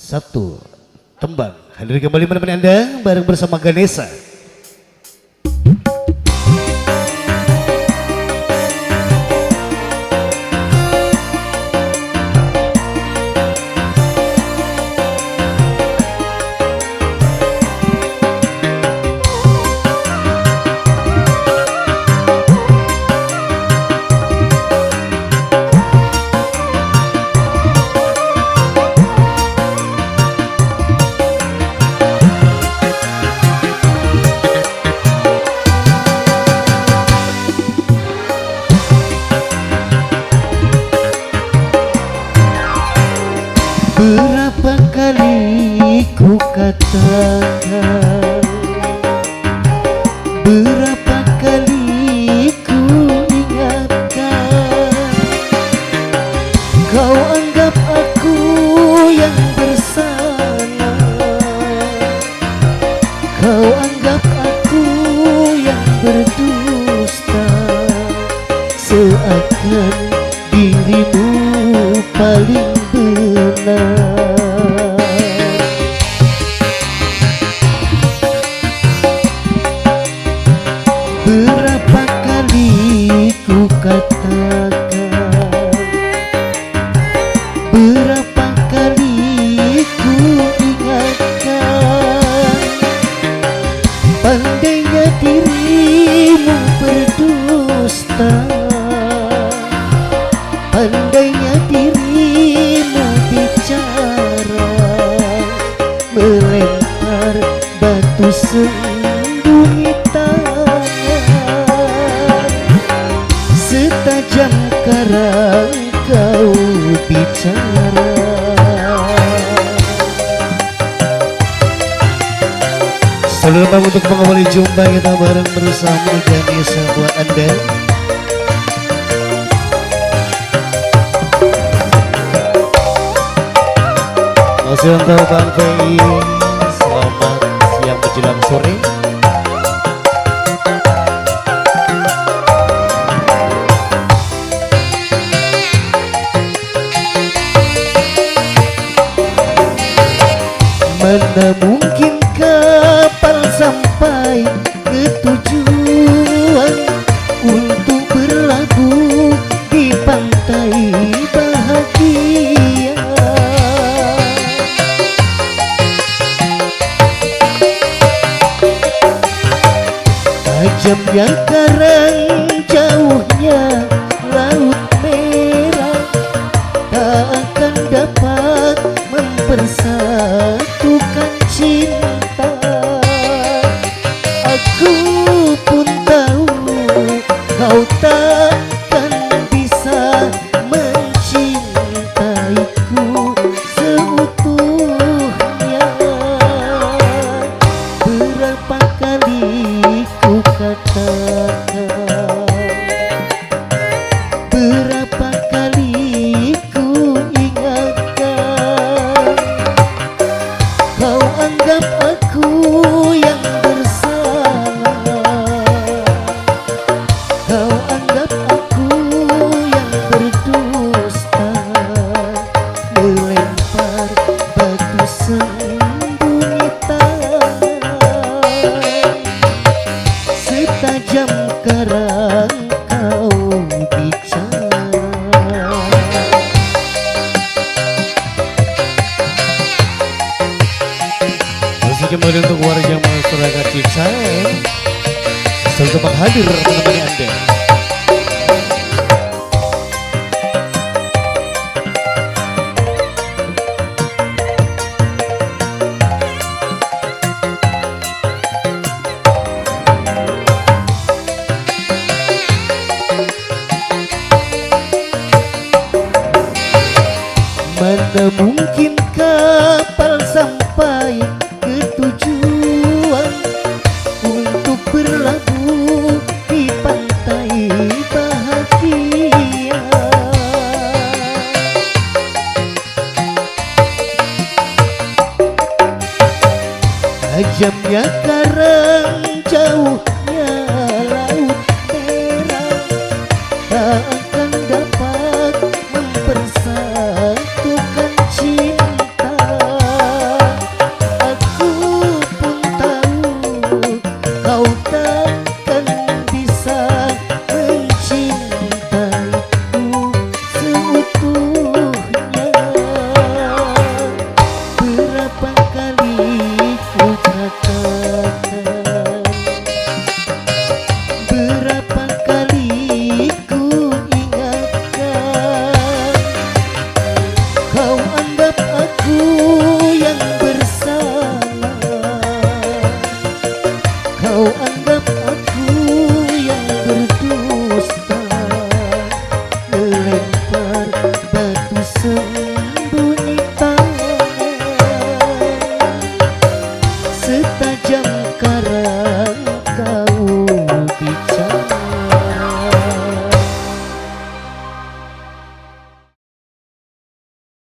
Sabtu Tembang hadir kembali menemani Anda bareng bersama Ganesha. Berapa kali ku katakan, berapa kali ku ingatkan, kau anggap aku yang bersalah, kau anggap aku yang berdusta, seakan dirimu paling benar. Berapa kali ku katakan, berapa kali ku ingatkan, pandainya dirimu berdusta, pandainya dirimu bicara, melempar batu sembunyi tangan, setajam karang kau bicara. Selamat untuk mengawali jumpa kita bareng bersama Ganesha buat Anda. Masih untuk Bang PI, selamat siang menjelang sore. Mana mungkin kapal sampai ke tujuan untuk berlabuh di pantai bahagia. Tajamnya karang, jauhnya laut merah, tak akan dapat mempersatukan cinta. Aku pun tahu kau takkan bisa mencintaiku seutuhnya. Berapa kali ku katakan, berapa kali ku ingatkan, kau anggap aku yang bersalah, kau anggap aku yang berdusta, melempar batu sembunyi tangan, setajam karang kau bicara. Masih kembali untuk warga masyarakat Cicahe, selalu tempat hadir menemani Anda. Mana mungkin kapal sampai ke tujuan untuk berlabuh di pantai bahagia. Tajamnya karang, jauh